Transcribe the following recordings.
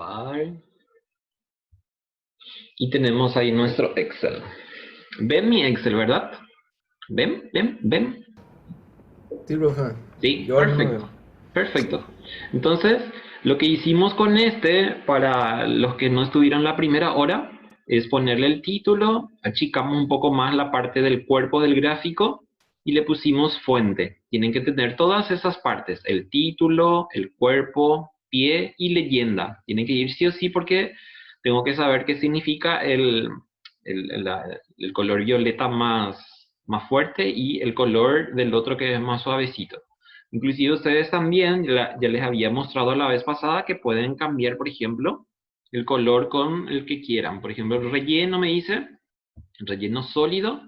comprobar. Y tenemos ahí nuestro Excel. ¿Ven mi Excel, verdad? ¿Ven? ¿Ven? ¿Ven? Sí, profe. Sí, Yo al menos perfecto. veo. Perfecto. Entonces, lo que hicimos con este, para los que no estuvieron la primera hora, es ponerle el título, achicamos un poco más la parte del cuerpo del gráfico y le pusimos fuente. Tienen que tener todas esas partes, el título, el cuerpo, pie y leyenda. Tienen que ir sí o sí porque tengo que saber qué significa el color violeta más fuerte y el color del otro que es más suavecito. Inclusive ustedes también, ya les había mostrado la vez pasada que pueden cambiar, por ejemplo, el color con el que quieran. Por ejemplo, el relleno me dice, relleno sólido,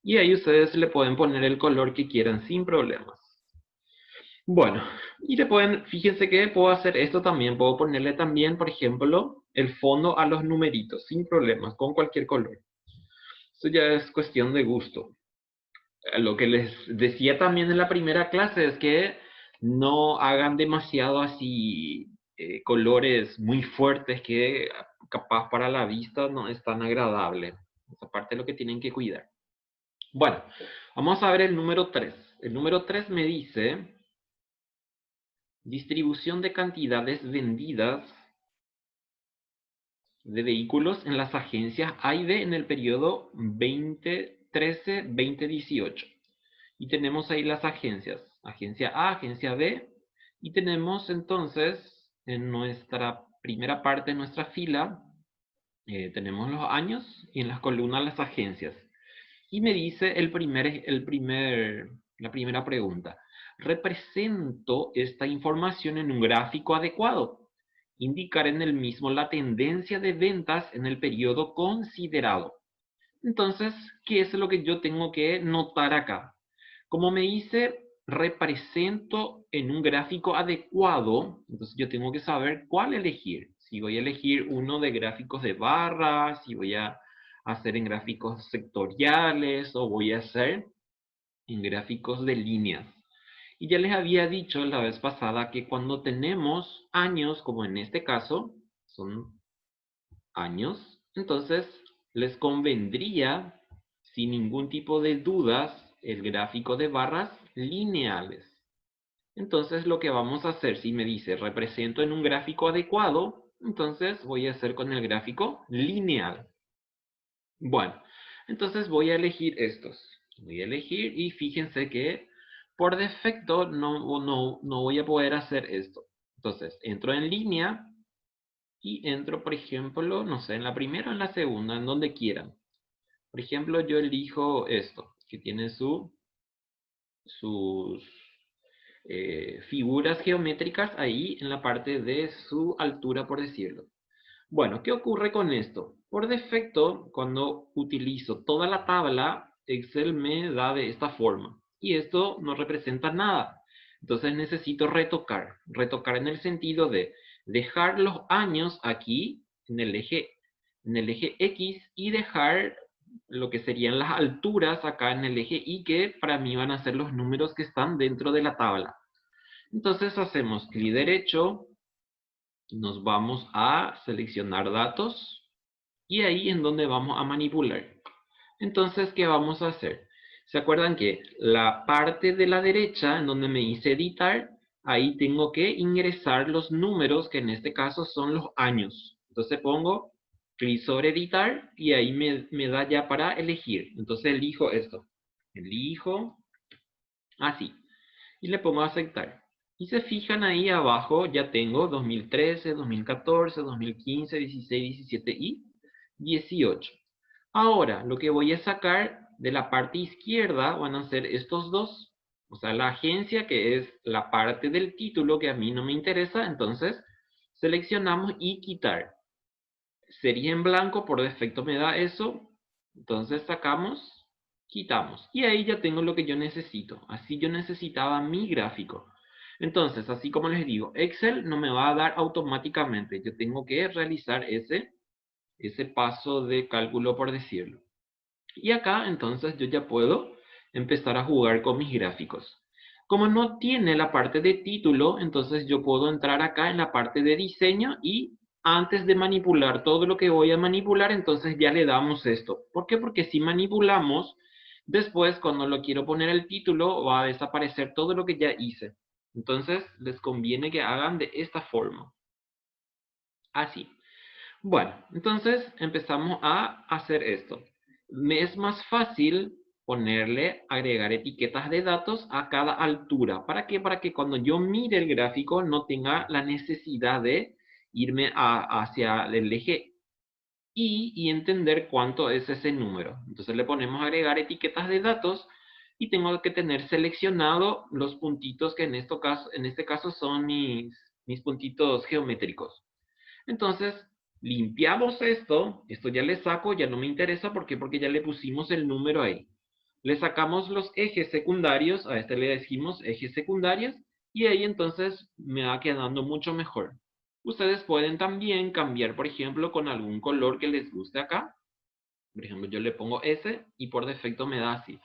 y ahí ustedes le pueden poner el color que quieran sin problemas. Bueno, y le pueden, fíjense que puedo hacer esto también, puedo ponerle también, por ejemplo, el fondo a los numeritos, sin problemas, con cualquier color. Esto ya es cuestión de gusto. Lo que les decía también en la primera clase es que no hagan demasiado así colores muy fuertes que capaz para la vista no es tan agradable. Esa parte es lo que tienen que cuidar. Bueno, vamos a ver el número 3. El número 3 me dice distribución de cantidades vendidas de vehículos en las agencias A y B en el periodo 2013-2018. Y tenemos ahí las agencias, agencia A, agencia B, y tenemos entonces en nuestra primera parte, en nuestra fila, tenemos los años y en las columnas las agencias. Y me dice la primera pregunta. ¿Represento esta información en un gráfico adecuado? Indicar en el mismo la tendencia de ventas en el periodo considerado. Entonces, ¿qué es lo que yo tengo que notar acá? Como me dice, represento en un gráfico adecuado, entonces yo tengo que saber cuál elegir. Si voy a elegir uno de gráficos de barras, si voy a hacer en gráficos sectoriales o voy a hacer en gráficos de líneas. Y ya les había dicho la vez pasada que cuando tenemos años, como en este caso, son años, entonces les convendría, sin ningún tipo de dudas, el gráfico de barras lineales. Entonces lo que vamos a hacer, si me dice represento en un gráfico adecuado, entonces voy a hacer con el gráfico lineal. Bueno, entonces voy a elegir estos. Voy a elegir y fíjense que por defecto no voy a poder hacer esto. Entonces entro en línea y entro, por ejemplo, no sé, en la primera o en la segunda, en donde quieran. Por ejemplo, yo elijo esto, que tiene sus figuras geométricas ahí en la parte de su altura, por decirlo. Bueno, ¿qué ocurre con esto? Por defecto, cuando utilizo toda la tabla, Excel me da de esta forma. Y esto no representa nada. Entonces necesito retocar. Retocar en el sentido de dejar los años aquí en el eje X y dejar lo que serían las alturas acá en el eje Y, que para mí van a ser los números que están dentro de la tabla. Entonces hacemos clic derecho, nos vamos a seleccionar datos y ahí en donde vamos a manipular. Entonces, ¿qué vamos a hacer? ¿Se acuerdan que la parte de la derecha, en donde me dice editar, ahí tengo que ingresar los números, que en este caso son los años? Entonces pongo clic sobre editar y ahí me da ya para elegir. Entonces elijo esto. Elijo así. Y le pongo a aceptar. Y se fijan ahí abajo, ya tengo 2013, 2014, 2015, 16, 17 y 18. Ahora, lo que voy a sacar de la parte izquierda van a ser estos dos. O sea, la agencia, que es la parte del título que a mí no me interesa, entonces seleccionamos y quitar. Sería en blanco, por defecto me da eso. Entonces sacamos, quitamos. Y ahí ya tengo lo que yo necesito. Así yo necesitaba mi gráfico. Entonces, así como les digo, Excel no me va a dar automáticamente. Yo tengo que realizar ese paso de cálculo, por decirlo. Y acá, entonces, yo ya puedo empezar a jugar con mis gráficos. Como no tiene la parte de título, entonces yo puedo entrar acá en la parte de diseño y antes de manipular todo lo que voy a manipular, entonces ya le damos esto. ¿Por qué? Porque si manipulamos, después cuando lo quiero poner el título, va a desaparecer todo lo que ya hice. Entonces, les conviene que hagan de esta forma. Así. Bueno, entonces empezamos a hacer esto. Me es más fácil agregar etiquetas de datos a cada altura. ¿Para qué? Para que cuando yo mire el gráfico no tenga la necesidad de irme hacia el eje y entender cuánto es ese número. Entonces le ponemos agregar etiquetas de datos y tengo que tener seleccionado los puntitos que en este caso son mis puntitos geométricos. Entonces, limpiamos esto ya le saco, ya no me interesa, ¿por qué? Porque ya le pusimos el número ahí. Le sacamos los ejes secundarios, a este le decimos ejes secundarios, y ahí entonces me va quedando mucho mejor. Ustedes pueden también cambiar, por ejemplo, con algún color que les guste acá. Por ejemplo, yo le pongo ese y por defecto me da así.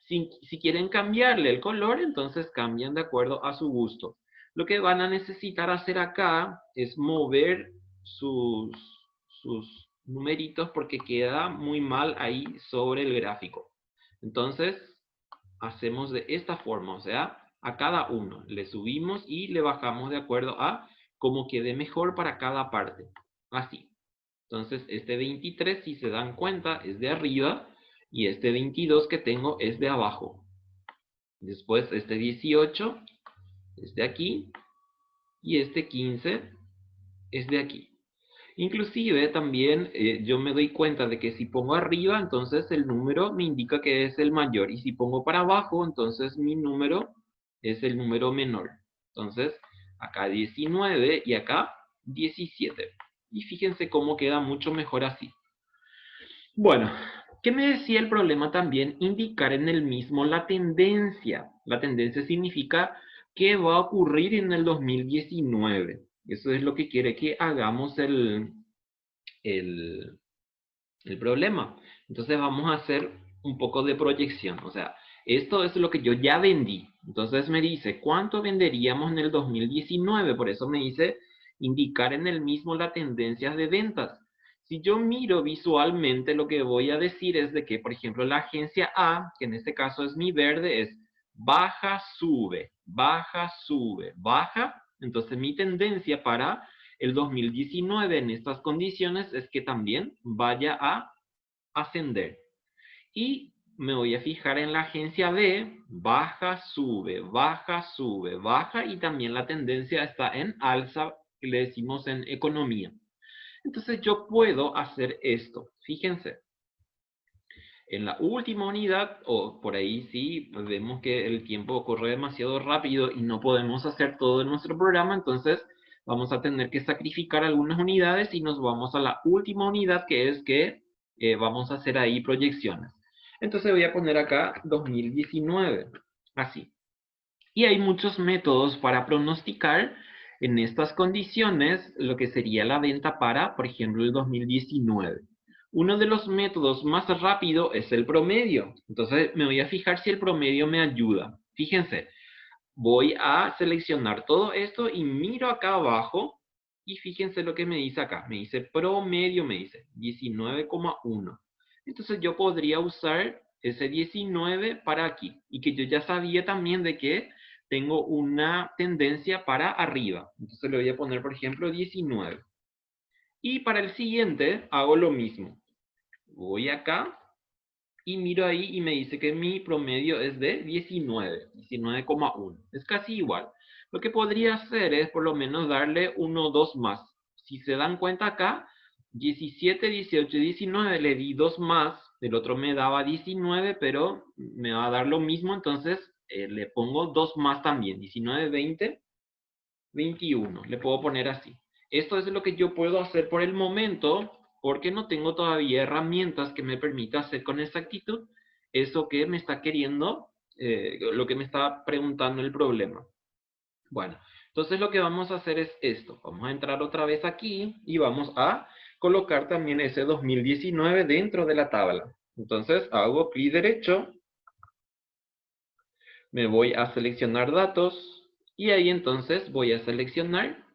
Si quieren cambiarle el color, entonces cambian de acuerdo a su gusto. Lo que van a necesitar hacer acá es mover sus numeritos porque queda muy mal ahí sobre el gráfico. Entonces, hacemos de esta forma, o sea, a cada uno le subimos y le bajamos de acuerdo a cómo quede mejor para cada parte. Así. Entonces, este 23, si se dan cuenta, es de arriba y este 22 que tengo es de abajo. Después, este 18 es de aquí y este 15 es de aquí. Inclusive también yo me doy cuenta de que si pongo arriba, entonces el número me indica que es el mayor. Y si pongo para abajo, entonces mi número es el número menor. Entonces, acá 19 y acá 17. Y fíjense cómo queda mucho mejor así. Bueno, ¿qué me decía el problema también? Indicar en el mismo la tendencia. La tendencia significa qué va a ocurrir en el 2019. Eso es lo que quiere que hagamos el problema. Entonces vamos a hacer un poco de proyección. O sea, esto es lo que yo ya vendí. Entonces me dice, ¿cuánto venderíamos en el 2019? Por eso me dice indicar en el mismo la tendencia de ventas. Si yo miro visualmente, lo que voy a decir es de que, por ejemplo, la agencia A, que en este caso es mi verde, es baja, sube, baja, sube, baja. Entonces mi tendencia para el 2019 en estas condiciones es que también vaya a ascender. Y me voy a fijar en la agencia B, baja, sube, baja, sube, baja, y también la tendencia está en alza, que le decimos en economía. Entonces yo puedo hacer esto. Fíjense. En la última unidad, o por ahí sí, vemos que el tiempo corre demasiado rápido y no podemos hacer todo en nuestro programa, entonces vamos a tener que sacrificar algunas unidades y nos vamos a la última unidad, que es que vamos a hacer ahí proyecciones. Entonces voy a poner acá 2019, así. Y hay muchos métodos para pronosticar en estas condiciones lo que sería la venta para, por ejemplo, el 2019. Uno de los métodos más rápido es el promedio. Entonces me voy a fijar si el promedio me ayuda. Fíjense, voy a seleccionar todo esto y miro acá abajo y fíjense lo que me dice acá. Me dice promedio, me dice 19,1. Entonces yo podría usar ese 19 para aquí. Y que yo ya sabía también de que tengo una tendencia para arriba. Entonces le voy a poner, por ejemplo, 19. Y para el siguiente hago lo mismo. Voy acá y miro ahí y me dice que mi promedio es de 19, 19,1. Es casi igual. Lo que podría hacer es por lo menos darle 1 o 2 más. Si se dan cuenta acá, 17, 18, 19, le di 2 más. El otro me daba 19, pero me va a dar lo mismo, entonces le pongo 2 más también. 19, 20, 21. Le puedo poner así. Esto es lo que yo puedo hacer por el momento, porque no tengo todavía herramientas que me permita hacer con exactitud eso que me está queriendo, lo que me está preguntando el problema. Bueno, entonces lo que vamos a hacer es esto. Vamos a entrar otra vez aquí y vamos a colocar también ese 2019 dentro de la tabla. Entonces hago clic derecho, me voy a seleccionar datos y ahí entonces voy a seleccionar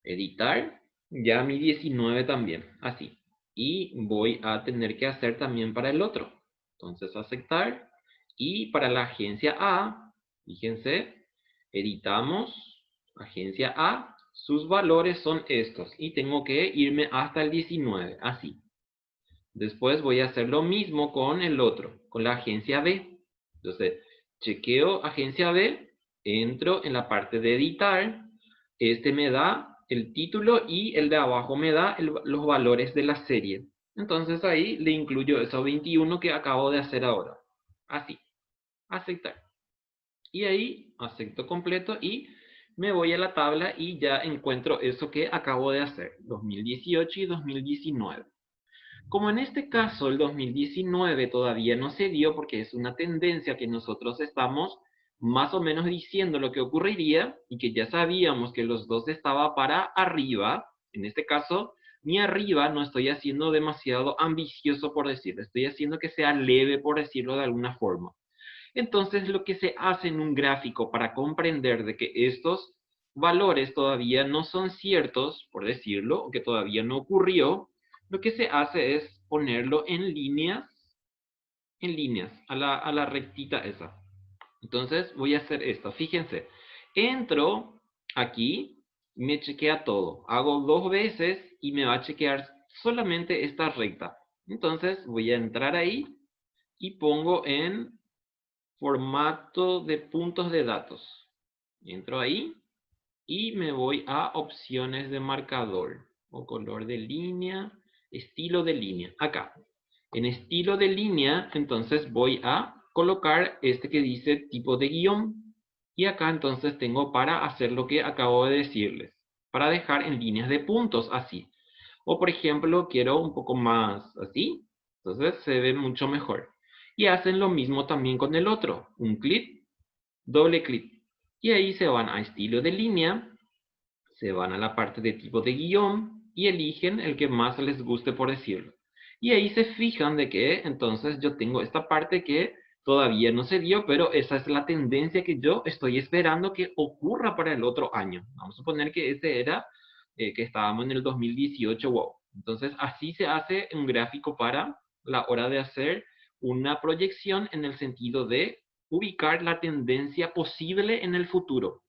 editar, ya mi 19 también, así. Y voy a tener que hacer también para el otro. Entonces aceptar. Y para la agencia A, fíjense, editamos, agencia A, sus valores son estos. Y tengo que irme hasta el 19, así. Después voy a hacer lo mismo con el otro, con la agencia B. Entonces, chequeo agencia B, entro en la parte de editar, este me da el título y el de abajo me da los valores de la serie. Entonces ahí le incluyo esos 21 que acabo de hacer ahora. Así, aceptar. Y ahí acepto completo y me voy a la tabla y ya encuentro eso que acabo de hacer, 2018 y 2019. Como en este caso el 2019 todavía no se dio porque es una tendencia que nosotros estamos más o menos diciendo lo que ocurriría y que ya sabíamos que los dos estaba para arriba, en este caso mi arriba no estoy haciendo demasiado ambicioso por decirlo, estoy haciendo que sea leve por decirlo de alguna forma. Entonces lo que se hace en un gráfico para comprender de que estos valores todavía no son ciertos, por decirlo, o que todavía no ocurrió, lo que se hace es ponerlo en líneas, a la rectita esa. Entonces voy a hacer esto, fíjense, entro aquí, me chequea todo, hago 2 veces y me va a chequear solamente esta recta. Entonces voy a entrar ahí y pongo en formato de puntos de datos. Entro ahí y me voy a opciones de marcador o color de línea, estilo de línea. Acá, en estilo de línea, entonces voy a colocar este que dice tipo de guión. Y acá entonces tengo para hacer lo que acabo de decirles, para dejar en líneas de puntos así. O por ejemplo, quiero un poco más así, entonces se ve mucho mejor. Y hacen lo mismo también con el otro, un clic, doble clic. Y ahí se van a estilo de línea, se van a la parte de tipo de guión y eligen el que más les guste por decirlo. Y ahí se fijan de que entonces yo tengo esta parte que todavía no se dio, pero esa es la tendencia que yo estoy esperando que ocurra para el otro año. Vamos a suponer que ese era, que estábamos en el 2018, wow. Entonces así se hace un gráfico para la hora de hacer una proyección en el sentido de ubicar la tendencia posible en el futuro.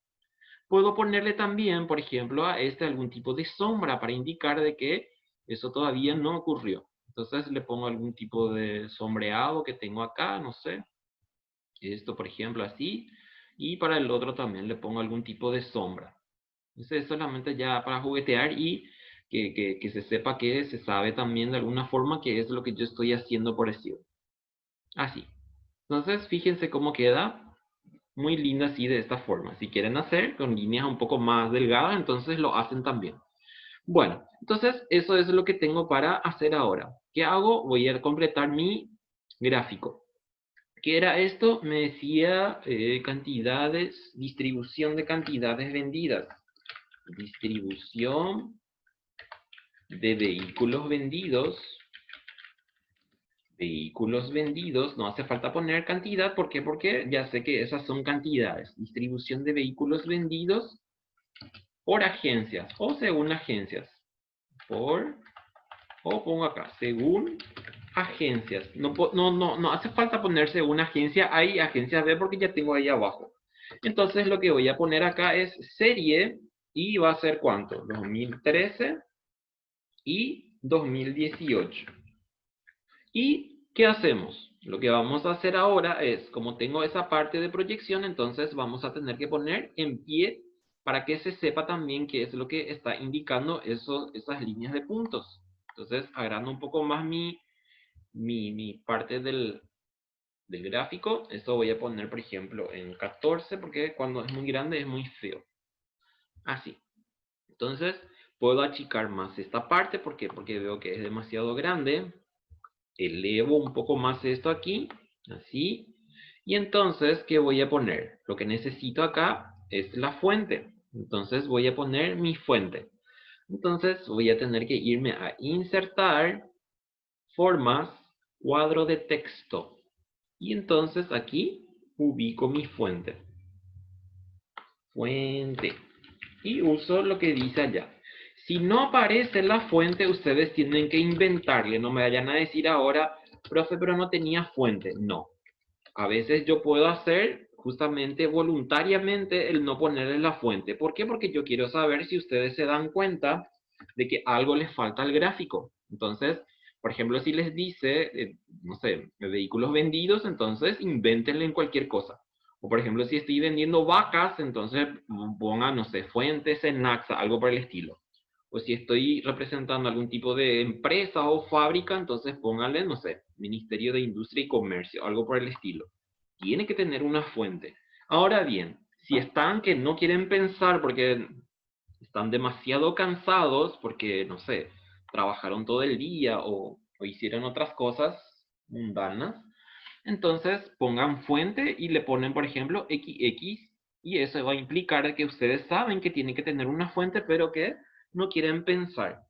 Puedo ponerle también, por ejemplo, a este algún tipo de sombra para indicar de que eso todavía no ocurrió. Entonces le pongo algún tipo de sombreado que tengo acá, no sé. Esto, por ejemplo, así. Y para el otro también le pongo algún tipo de sombra. Entonces es solamente ya para juguetear y que se sepa que se sabe también de alguna forma que es lo que yo estoy haciendo por decir. Así. Entonces fíjense cómo queda. Muy linda así de esta forma. Si quieren hacer con líneas un poco más delgadas, entonces lo hacen también. Bueno, entonces eso es lo que tengo para hacer ahora. ¿Qué hago? Voy a completar mi gráfico. ¿Qué era esto? Me decía cantidades, distribución de cantidades vendidas. Distribución de vehículos vendidos. Vehículos vendidos, no hace falta poner cantidad, ¿por qué? Porque ya sé que esas son cantidades. Distribución de vehículos vendidos por agencias o según agencias. O pongo acá, según agencias. No hace falta poner según agencia A y agencia B porque ya tengo ahí abajo. Entonces lo que voy a poner acá es serie y va a ser ¿cuánto? 2013 y 2018. ¿Y qué hacemos? Lo que vamos a hacer ahora es, como tengo esa parte de proyección, entonces vamos a tener que poner en pie para que se sepa también qué es lo que está indicando esas líneas de puntos. Entonces, agrando un poco más mi parte del gráfico, esto voy a poner, por ejemplo, en 14, porque cuando es muy grande es muy feo. Así. Entonces, puedo achicar más esta parte, ¿por qué? Porque veo que es demasiado grande. Elevo un poco más esto aquí, así. Y entonces, ¿qué voy a poner? Lo que necesito acá es la fuente. Entonces voy a poner mi fuente. Entonces voy a tener que irme a insertar, formas, cuadro de texto. Y entonces aquí ubico mi fuente. Fuente. Y uso lo que dice allá. Si no aparece la fuente, ustedes tienen que inventarle. No me vayan a decir ahora, profe, pero no tenía fuente. No. A veces yo puedo hacer justamente voluntariamente el no ponerle la fuente. ¿Por qué? Porque yo quiero saber si ustedes se dan cuenta de que algo les falta al gráfico. Entonces, por ejemplo, si les dice, no sé, vehículos vendidos, entonces invéntenle en cualquier cosa. O por ejemplo, si estoy vendiendo vacas, entonces pongan, no sé, fuentes en Naxa, algo por el estilo. O si estoy representando algún tipo de empresa o fábrica, entonces pónganle, no sé, Ministerio de Industria y Comercio, algo por el estilo. Tiene que tener una fuente. Ahora bien, si están que no quieren pensar porque están demasiado cansados, porque, no sé, trabajaron todo el día o hicieron otras cosas mundanas, entonces pongan fuente y le ponen, por ejemplo, XX, y eso va a implicar que ustedes saben que tienen que tener una fuente, pero que no quieren pensar.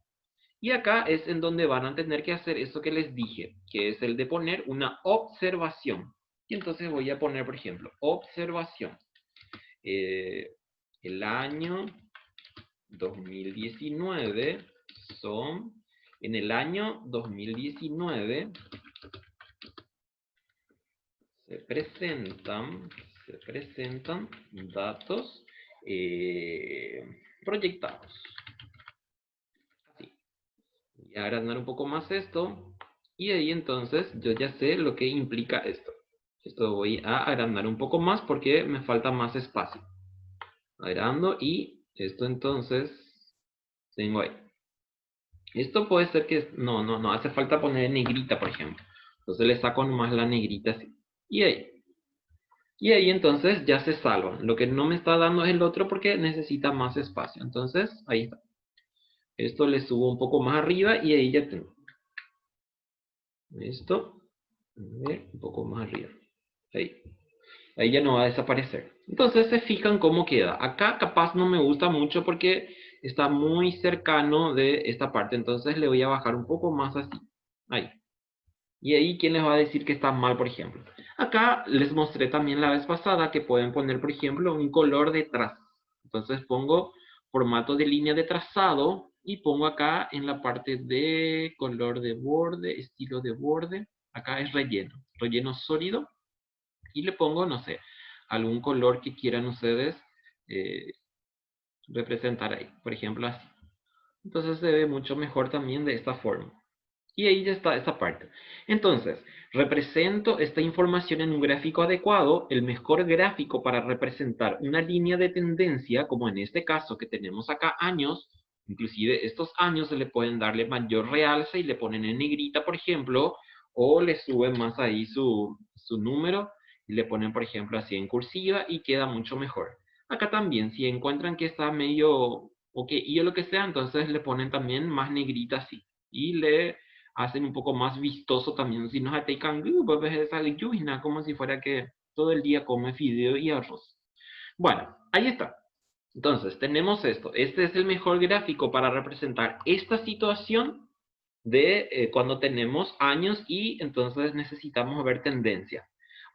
Y acá es en donde van a tener que hacer eso que les dije, que es el de poner una observación. Y entonces voy a poner, por ejemplo, observación. El año 2019 son, en el año 2019 se presentan datos proyectados. Así. Voy a agrandar un poco más esto. Y ahí entonces yo ya sé lo que implica esto. Esto voy a agrandar un poco más porque me falta más espacio. Agrando y esto entonces tengo ahí. Esto puede ser que no hace falta poner negrita, por ejemplo. Entonces le saco nomás la negrita así. Y ahí. Y ahí entonces ya se salva. Lo que no me está dando es el otro porque necesita más espacio. Entonces, ahí está. Esto le subo un poco más arriba y ahí ya tengo. Esto, a ver, un poco más arriba. Ahí. Ahí ya no va a desaparecer. Entonces se fijan cómo queda. Acá capaz no me gusta mucho porque está muy cercano de esta parte. Entonces le voy a bajar un poco más así. Ahí. Y ahí, ¿quién les va a decir que está mal, por ejemplo? Acá les mostré también la vez pasada que pueden poner, por ejemplo, un color detrás. Entonces pongo formato de línea de trazado y pongo acá en la parte de color de borde, estilo de borde. Acá es relleno, relleno sólido. Y le pongo, no sé, algún color que quieran ustedes eh, representar ahí. Por ejemplo, así. Entonces se ve mucho mejor también de esta forma. Y ahí ya está esa parte. Entonces, represento esta información en un gráfico adecuado. El mejor gráfico para representar una línea de tendencia, como en este caso que tenemos acá años, inclusive estos años se le pueden darle mayor realce y le ponen en negrita, por ejemplo, o le suben más ahí su número y le ponen, por ejemplo, así en cursiva y queda mucho mejor. Acá también, si encuentran que está medio o que y o lo que sea, entonces le ponen también más negrita así. Y le hacen un poco más vistoso también. Si nos ateican, pues esa lluvia, como si fuera que todo el día come fideo y arroz. Bueno, ahí está. Entonces, tenemos esto. Este es el mejor gráfico para representar esta situación de cuando tenemos años y entonces necesitamos ver tendencia.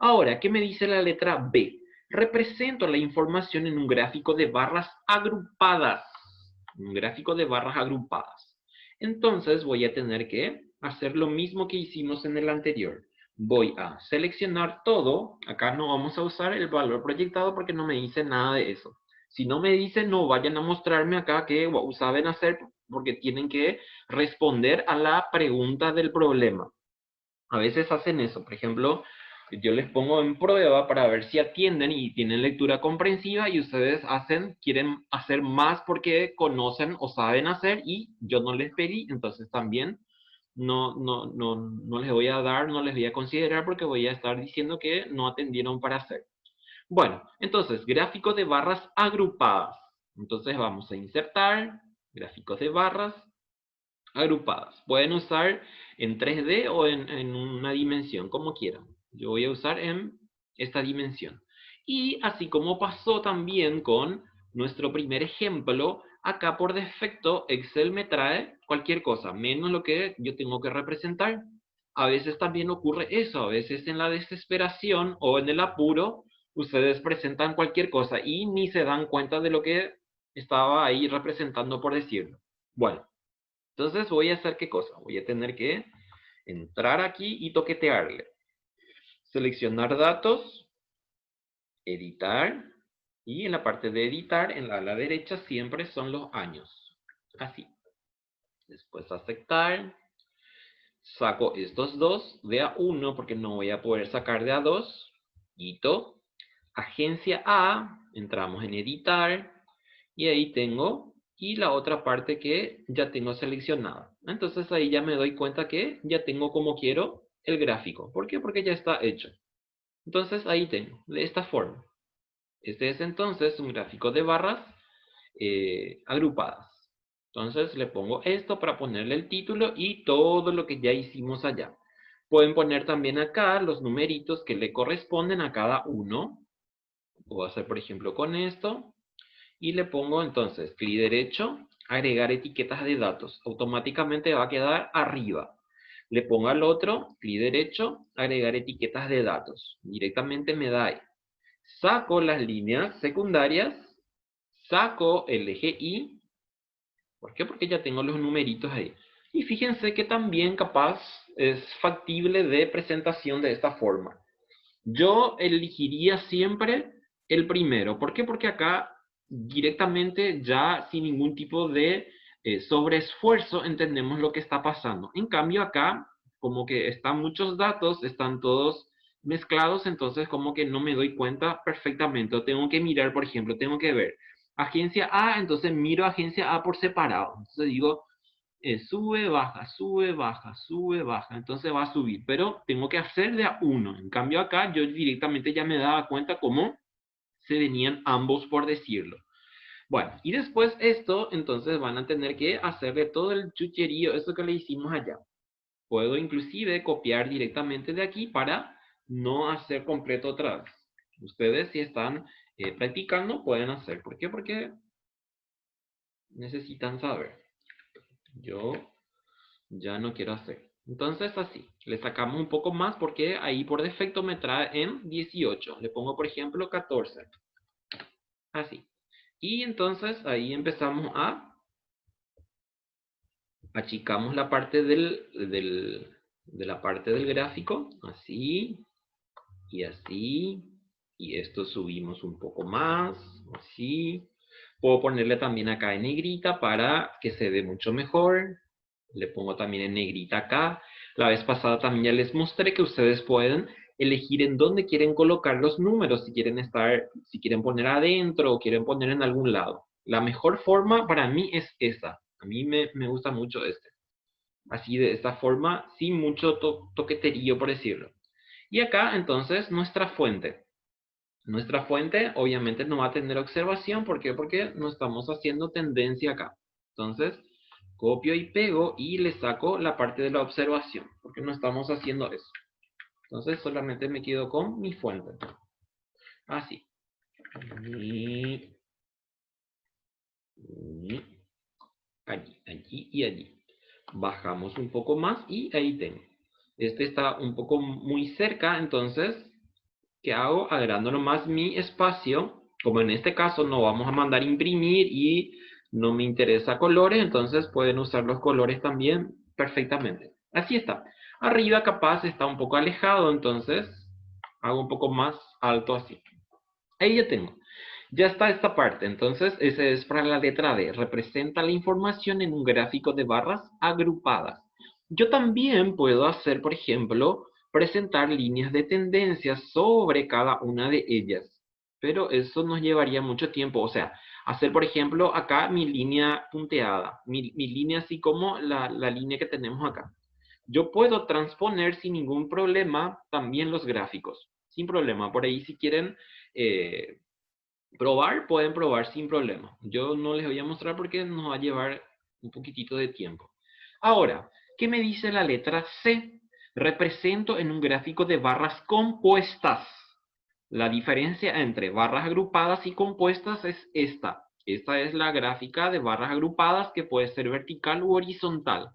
Ahora, ¿qué me dice la letra B? Represento la información en un gráfico de barras agrupadas. Un gráfico de barras agrupadas. Entonces voy a tener que hacer lo mismo que hicimos en el anterior. Voy a seleccionar todo. Acá no vamos a usar el valor proyectado porque no me dice nada de eso. Si no me dice, no vayan a mostrarme acá que saben hacer porque tienen que responder a la pregunta del problema. A veces hacen eso. Por ejemplo, yo les pongo en prueba para ver si atienden y tienen lectura comprensiva y ustedes quieren hacer más porque conocen o saben hacer y yo no les pedí, entonces también no les voy a dar, no les voy a considerar porque voy a estar diciendo que no atendieron para hacer. Bueno, entonces, gráfico de barras agrupadas. Entonces vamos a insertar gráficos de barras agrupadas. Pueden usar en 3D o en una dimensión, como quieran. Yo voy a usar en esta dimensión. Y así como pasó también con nuestro primer ejemplo, acá por defecto Excel me trae cualquier cosa, menos lo que yo tengo que representar. A veces también ocurre eso, a veces en la desesperación o en el apuro, ustedes presentan cualquier cosa y ni se dan cuenta de lo que estaba ahí representando por decirlo. Bueno, entonces voy a hacer ¿qué cosa? Voy a tener que entrar aquí y toquetearle. Seleccionar datos, editar, y en la parte de editar, en la ala derecha, siempre son los años. Así. Después aceptar. Saco estos dos de A1 porque no voy a poder sacar de A2. Quito. Agencia A, entramos en editar. Y ahí tengo, y la otra parte que ya tengo seleccionada. Entonces ahí ya me doy cuenta que ya tengo como quiero el gráfico. ¿Por qué? Porque ya está hecho. Entonces ahí tengo, de esta forma. Este es entonces un gráfico de barras agrupadas. Entonces le pongo esto para ponerle el título y todo lo que ya hicimos allá. Pueden poner también acá los numeritos que le corresponden a cada uno. Puedo hacer por ejemplo con esto. Y le pongo entonces clic derecho, agregar etiquetas de datos. Automáticamente va a quedar arriba. Le pongo al otro, clic derecho, agregar etiquetas de datos. Directamente me da ahí. Saco las líneas secundarias, saco el eje Y. ¿Por qué? Porque ya tengo los numeritos ahí. Y fíjense que también capaz es factible de presentación de esta forma. Yo elegiría siempre el primero. ¿Por qué? Porque acá directamente ya sin ningún tipo de sobreesfuerzo entendemos lo que está pasando. En cambio acá como que están muchos datos, están todos mezclados, entonces como que no me doy cuenta perfectamente. Tengo que mirar, por ejemplo, tengo que ver agencia A, entonces miro agencia A por separado. Entonces digo, sube, baja, sube, baja, sube, baja. Entonces va a subir, pero tengo que hacer de a uno. En cambio acá yo directamente ya me daba cuenta cómo se venían ambos, por decirlo. Bueno, y después esto, entonces van a tener que hacerle todo el chucherío, eso que le hicimos allá. Puedo inclusive copiar directamente de aquí para no hacer completo otra vez. Ustedes si están practicando pueden hacer. ¿Por qué? Porque necesitan saber. Yo ya no quiero hacer. Entonces así, le sacamos un poco más porque ahí por defecto me trae en 18. Le pongo por ejemplo 14. Así. Y entonces ahí empezamos a achicamos la parte de la parte del gráfico. Así. Y así. Y esto subimos un poco más. Así. Puedo ponerle también acá en negrita para que se ve mucho mejor. Le pongo también en negrita acá. La vez pasada también ya les mostré que ustedes pueden elegir en dónde quieren colocar los números, si quieren poner adentro o quieren poner en algún lado. La mejor forma para mí es esa. A mí me gusta mucho este. Así de esta forma, sin mucho toqueterío, por decirlo. Y acá entonces nuestra fuente. Nuestra fuente obviamente no va a tener observación. ¿Por qué? Porque no estamos haciendo tendencia acá. Entonces, copio y pego y le saco la parte de la observación. Porque no estamos haciendo eso. Entonces, solamente me quedo con mi fuente. Así. Y allí, allí y allí. Bajamos un poco más y ahí tengo. Este está un poco muy cerca, entonces ¿qué hago? Agrando nomás mi espacio. Como en este caso no vamos a mandar imprimir y no me interesa colores, entonces pueden usar los colores también perfectamente. Así está. Arriba capaz está un poco alejado, entonces hago un poco más alto así. Ahí ya tengo. Ya está esta parte, entonces ese es para la letra D. Representa la información en un gráfico de barras agrupadas. Yo también puedo hacer, por ejemplo, presentar líneas de tendencia sobre cada una de ellas. Pero eso nos llevaría mucho tiempo. O sea, hacer, por ejemplo, acá mi línea punteada. Mi línea así como la línea que tenemos acá. Yo puedo transponer sin ningún problema también los gráficos. Sin problema. Por ahí si quieren probar, pueden probar sin problema. Yo no les voy a mostrar porque nos va a llevar un poquitito de tiempo. Ahora, ¿qué me dice la letra C? Represento en un gráfico de barras compuestas. La diferencia entre barras agrupadas y compuestas es esta. Esta es la gráfica de barras agrupadas que puede ser vertical u horizontal.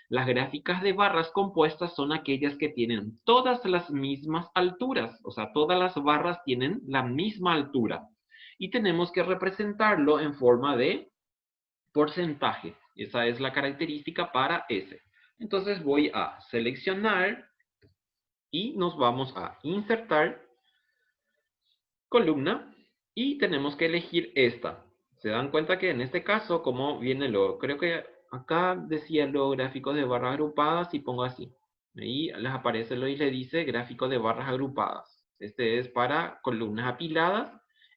Las gráficas de barras compuestas son aquellas que tienen todas las mismas alturas. O sea, todas las barras tienen la misma altura. Y tenemos que representarlo en forma de porcentaje. Esa es la característica para S. Entonces voy a seleccionar y nos vamos a insertar columna y tenemos que elegir esta. Se dan cuenta que en este caso, como viene creo que acá decía los gráficos de barras agrupadas y pongo así. Ahí les aparece y le dice gráfico de barras agrupadas. Este es para columnas apiladas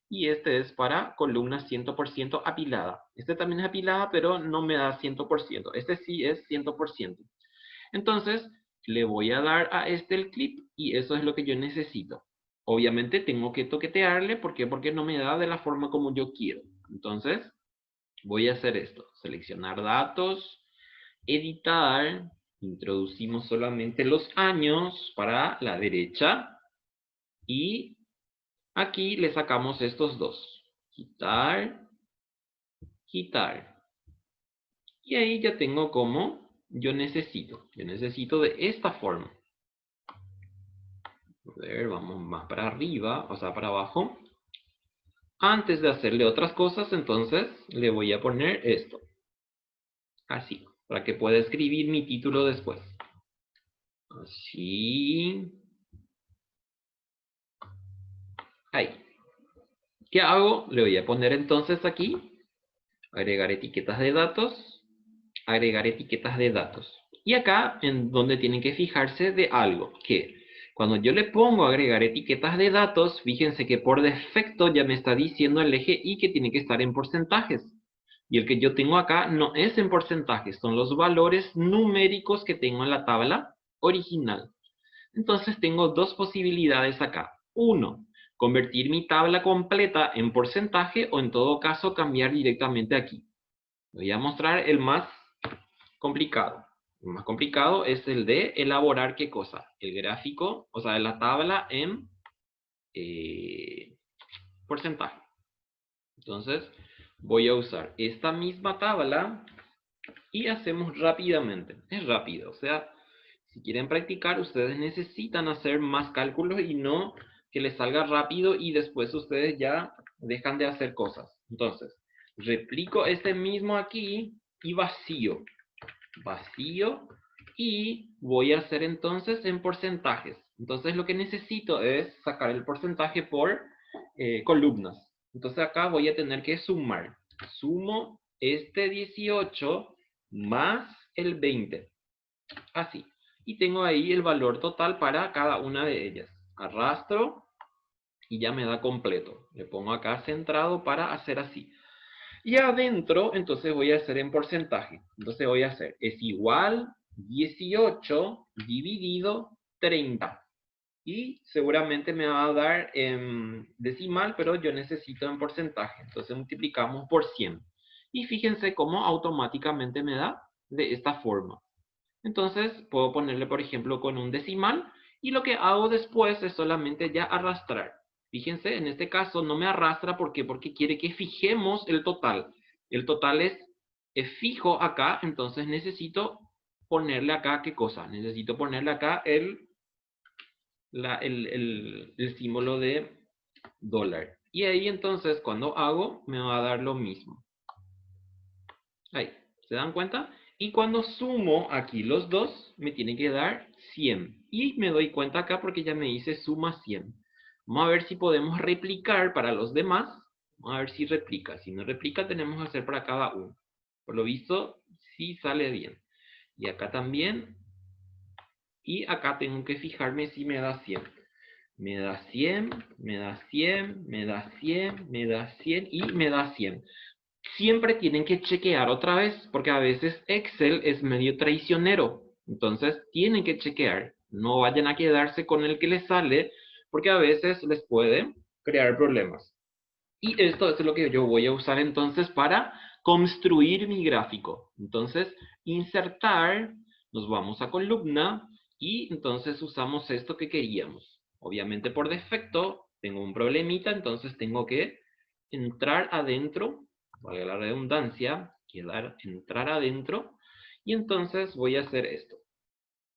y este es para columnas 100% apilada. Este también es apilada, pero no me da 100%. Este sí es 100%. Entonces, le voy a dar a este el clip y eso es lo que yo necesito. Obviamente tengo que toquetearle, ¿por qué? Porque no me da de la forma como yo quiero. Entonces, voy a hacer esto. Seleccionar datos, editar, introducimos solamente los años para la derecha y aquí le sacamos estos dos. Quitar, quitar. Y ahí ya tengo como yo necesito. Yo necesito de esta forma. A ver, vamos más para arriba, o sea, para abajo. Antes de hacerle otras cosas, entonces, le voy a poner esto. Así, para que pueda escribir mi título después. Así. Ahí. ¿Qué hago? Le voy a poner entonces aquí, agregar etiquetas de datos, agregar etiquetas de datos. Y acá, en donde tienen que fijarse de algo, que cuando yo le pongo agregar etiquetas de datos, fíjense que por defecto ya me está diciendo el eje Y que tiene que estar en porcentajes. Y el que yo tengo acá no es en porcentajes, son los valores numéricos que tengo en la tabla original. Entonces tengo dos posibilidades acá. Uno, convertir mi tabla completa en porcentaje o en todo caso cambiar directamente aquí. Voy a mostrar el más complicado. El más complicado es el de elaborar ¿qué cosa? El gráfico, o sea, la tabla en porcentaje. Entonces, voy a usar esta misma tabla y hacemos rápidamente. Es rápido, o sea, si quieren practicar, ustedes necesitan hacer más cálculos y no que les salga rápido y después ustedes ya dejan de hacer cosas. Entonces, replico este mismo aquí y vacío. Vacío y voy a hacer entonces en porcentajes. Entonces lo que necesito es sacar el porcentaje por columnas. Entonces acá voy a tener que sumar. Sumo este 18 más el 20. Así. Y tengo ahí el valor total para cada una de ellas. Arrastro y ya me da completo. Le pongo acá centrado para hacer así. Y adentro, entonces voy a hacer en porcentaje. Entonces voy a hacer, es igual 18 dividido 30. Y seguramente me va a dar en decimal, pero yo necesito en porcentaje. Entonces multiplicamos por 100. Y fíjense cómo automáticamente me da de esta forma. Entonces puedo ponerle, por ejemplo, con un decimal. Y lo que hago después es solamente ya arrastrar. Fíjense, en este caso no me arrastra, ¿por qué? Porque quiere que fijemos el total. El total es fijo acá, entonces necesito ponerle acá, ¿qué cosa? Necesito ponerle acá el símbolo de dólar. Y ahí entonces cuando hago, me va a dar lo mismo. Ahí, ¿se dan cuenta? Y cuando sumo aquí los dos, me tiene que dar 100. Y me doy cuenta acá porque ya me dice suma 100. Vamos a ver si podemos replicar para los demás. Vamos a ver si replica. Si no replica, tenemos que hacer para cada uno. Por lo visto, sí sale bien. Y acá también. Y acá tengo que fijarme si me da 100. Me da 100, me da 100, me da 100, me da 100 y me da 100. Siempre tienen que chequear otra vez, porque a veces Excel es medio traicionero. Entonces, tienen que chequear. No vayan a quedarse con el que les sale, porque a veces les puede crear problemas. Y esto es lo que yo voy a usar entonces para construir mi gráfico. Entonces, insertar, nos vamos a columna y entonces usamos esto que queríamos. Obviamente por defecto tengo un problemita, entonces tengo que entrar adentro, valga la redundancia, entrar adentro, y entonces voy a hacer esto.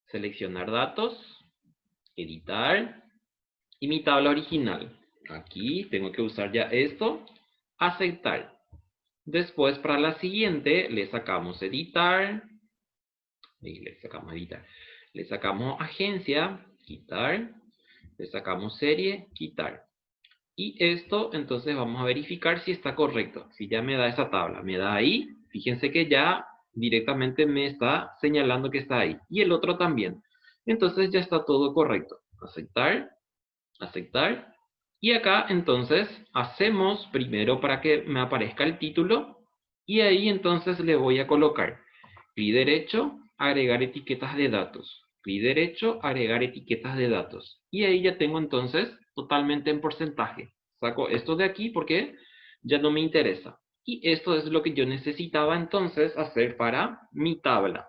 Seleccionar datos, editar, y mi tabla original. Aquí tengo que usar ya esto, aceptar. Después, para la siguiente, le sacamos editar. Y le sacamos editar. Le sacamos agencia, quitar. Le sacamos serie, quitar. Y esto, entonces, vamos a verificar si está correcto. Si ya me da esa tabla. Me da ahí. Fíjense que ya directamente me está señalando que está ahí. Y el otro también. Entonces ya está todo correcto. Aceptar. Aceptar. Y acá, entonces, hacemos primero para que me aparezca el título. Y ahí, entonces, le voy a colocar clic derecho, agregar etiquetas de datos. Clic derecho, agregar etiquetas de datos. Y ahí ya tengo entonces totalmente en porcentaje. Saco esto de aquí porque ya no me interesa. Y esto es lo que yo necesitaba entonces hacer para mi tabla.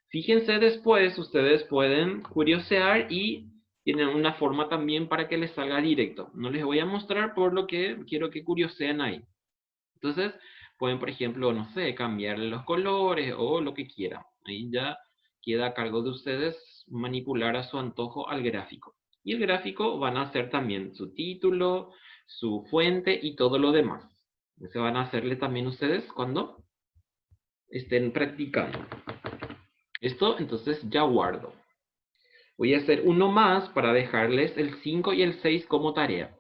Fíjense después, ustedes pueden curiosear y tienen una forma también para que les salga directo. No les voy a mostrar por lo que quiero que curioseen ahí. Entonces, pueden, por ejemplo, no sé, cambiarle los colores o lo que quieran. Ahí ya queda a cargo de ustedes manipular a su antojo al gráfico. Y el gráfico van a hacer también su título, su fuente y todo lo demás. Se van a hacerle también ustedes cuando estén practicando. Esto entonces ya guardo. Voy a hacer uno más para dejarles el 5 y el 6 como tarea.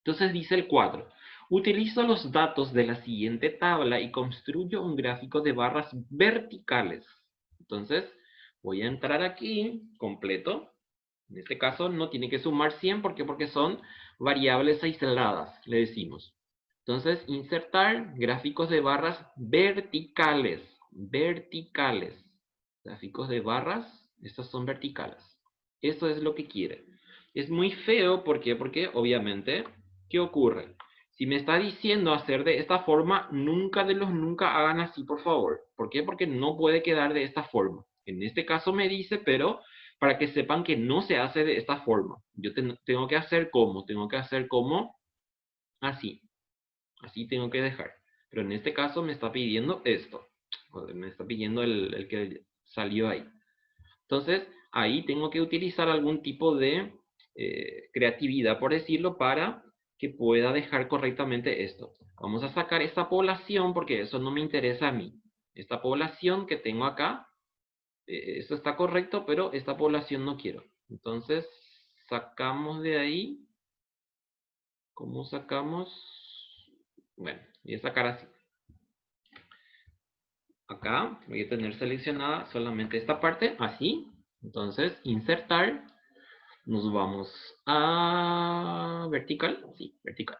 Entonces dice el 4. Utilizo los datos de la siguiente tabla y construyo un gráfico de barras verticales. Entonces voy a entrar aquí, completo. En este caso no tiene que sumar 100 porque son variables aisladas, le decimos. Entonces, insertar gráficos de barras verticales. Verticales. Gráficos de barras, estas son verticales. Eso es lo que quiere. Es muy feo, ¿por qué? Porque obviamente, ¿qué ocurre? Si me está diciendo hacer de esta forma, nunca de los nunca hagan así, por favor. ¿Por qué? Porque no puede quedar de esta forma. En este caso me dice, pero para que sepan que no se hace de esta forma. Yo tengo que hacer como, así. Así tengo que dejar. Pero en este caso me está pidiendo esto. Me está pidiendo el que salió ahí. Entonces, ahí tengo que utilizar algún tipo de creatividad, por decirlo, para que pueda dejar correctamente esto. Vamos a sacar esta población porque eso no me interesa a mí. Esta población que tengo acá, eso está correcto, pero esta población no quiero. Entonces, sacamos de ahí. ¿Cómo sacamos? Bueno, voy a sacar así. Acá voy a tener seleccionada solamente esta parte, así. Entonces, insertar. Nos vamos a vertical, sí, vertical.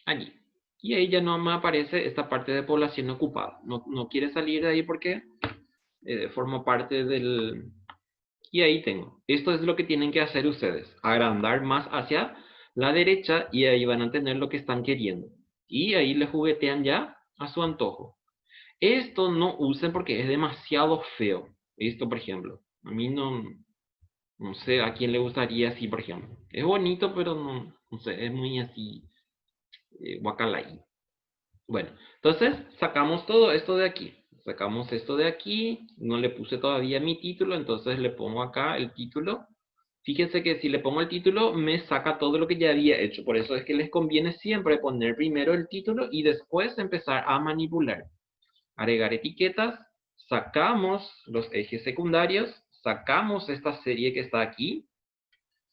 Allí. Y ahí ya no me aparece esta parte de población ocupada. No quiere salir de ahí porque forma parte del... Y ahí tengo. Esto es lo que tienen que hacer ustedes. Agrandar más hacia la derecha y ahí van a tener lo que están queriendo. Y ahí le juguetean ya a su antojo. Esto no usen porque es demasiado feo. Esto, por ejemplo. A mí no sé a quién le gustaría así, por ejemplo. Es bonito, pero no sé, es muy así, guacalay. Bueno, entonces sacamos todo esto de aquí. Sacamos esto de aquí. No le puse todavía mi título, entonces le pongo acá el título. Fíjense que si le pongo el título, me saca todo lo que ya había hecho. Por eso es que les conviene siempre poner primero el título y después empezar a manipular. Agregar etiquetas, sacamos los ejes secundarios, sacamos esta serie que está aquí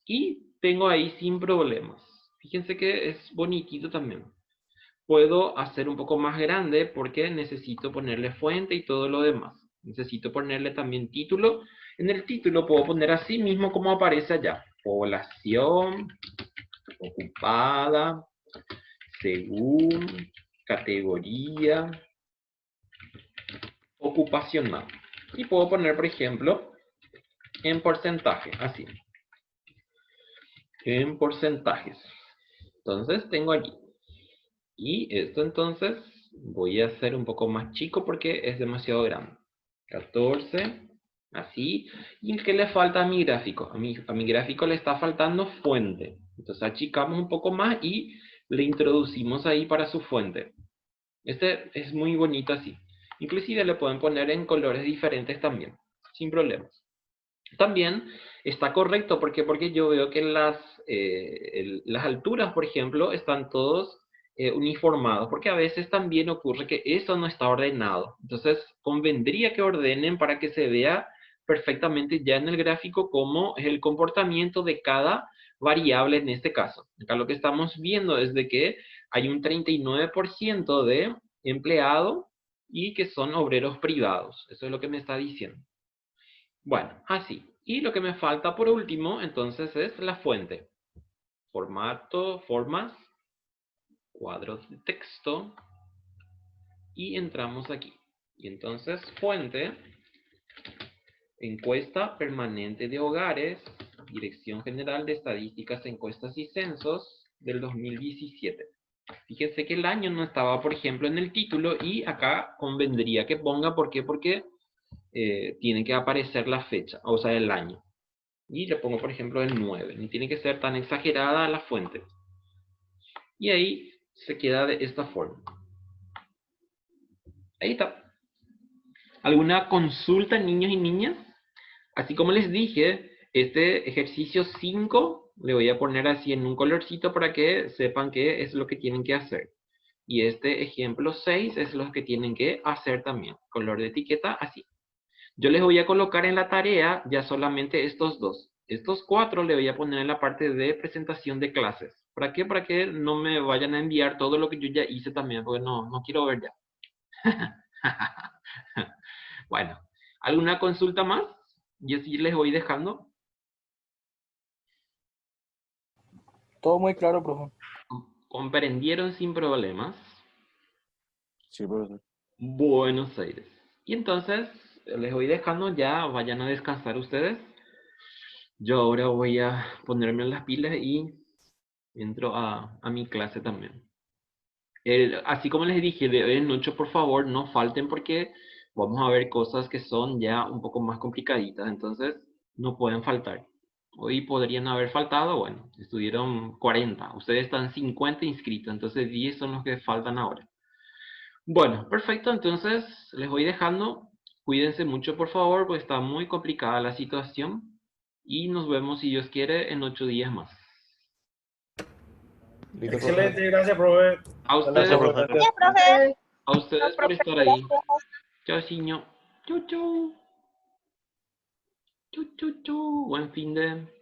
y tengo ahí sin problemas. Fíjense que es bonitito también. Puedo hacer un poco más grande porque necesito ponerle fuente y todo lo demás. Necesito ponerle también título. En el título puedo poner así mismo como aparece allá. Población ocupada según categoría ocupacional. Y puedo poner, por ejemplo, en porcentaje, así. En porcentajes. Entonces tengo aquí. Y esto entonces voy a hacer un poco más chico porque es demasiado grande. 14, así. ¿Y qué le falta a mi gráfico? A mi gráfico le está faltando fuente. Entonces achicamos un poco más y le introducimos ahí para su fuente. Este es muy bonito así. Inclusive le pueden poner en colores diferentes también, sin problemas. También está correcto porque yo veo que las alturas, por ejemplo, están todos uniformados, porque a veces también ocurre que eso no está ordenado. Entonces, convendría que ordenen para que se vea perfectamente ya en el gráfico cómo es el comportamiento de cada variable en este caso. Acá lo que estamos viendo es de que hay un 39% de empleado y que son obreros privados. Eso es lo que me está diciendo. Bueno, así. Y lo que me falta por último, entonces, es la fuente. Formato, formas, cuadros de texto. Y entramos aquí. Y entonces, fuente, encuesta permanente de hogares, Dirección General de Estadísticas, Encuestas y Censos del 2017. Fíjense que el año no estaba, por ejemplo, en el título y acá convendría que ponga, ¿por qué? Porque tiene que aparecer la fecha, o sea, el año. Y le pongo, por ejemplo, el 9. Ni tiene que ser tan exagerada la fuente. Y ahí se queda de esta forma. Ahí está. ¿Alguna consulta, niños y niñas? Así como les dije, este ejercicio 5 le voy a poner así en un colorcito para que sepan qué es lo que tienen que hacer. Y este ejemplo 6 es lo que tienen que hacer también. Color de etiqueta así. Yo les voy a colocar en la tarea ya solamente estos dos. Estos 4 le voy a poner en la parte de presentación de clases. ¿Para qué? Para que no me vayan a enviar todo lo que yo ya hice también, porque no quiero ver ya. Bueno, ¿alguna consulta más? Yo sí les voy dejando. Todo muy claro, profe. Comprendieron sin problemas. Sí, profesor. Buenos Aires. Y entonces les voy dejando ya, vayan a descansar ustedes. Yo ahora voy a ponerme en las pilas y entro a mi clase también. Así como les dije, de hoy en noche, por favor, no falten porque vamos a ver cosas que son ya un poco más complicaditas, entonces no pueden faltar. Hoy podrían haber faltado, bueno, estuvieron 40, ustedes están 50 inscritos, entonces 10 son los que faltan ahora. Bueno, perfecto, entonces les voy dejando. Cuídense mucho, por favor, porque está muy complicada la situación. Y nos vemos, si Dios quiere, en 8 días más. Listo, Excelente, profe. gracias, profe. A ustedes, Gracias, profe. Gracias, profe. a ustedes por estar ahí. Chao, Chau, chau. Chau, chau, chau. Buen fin de...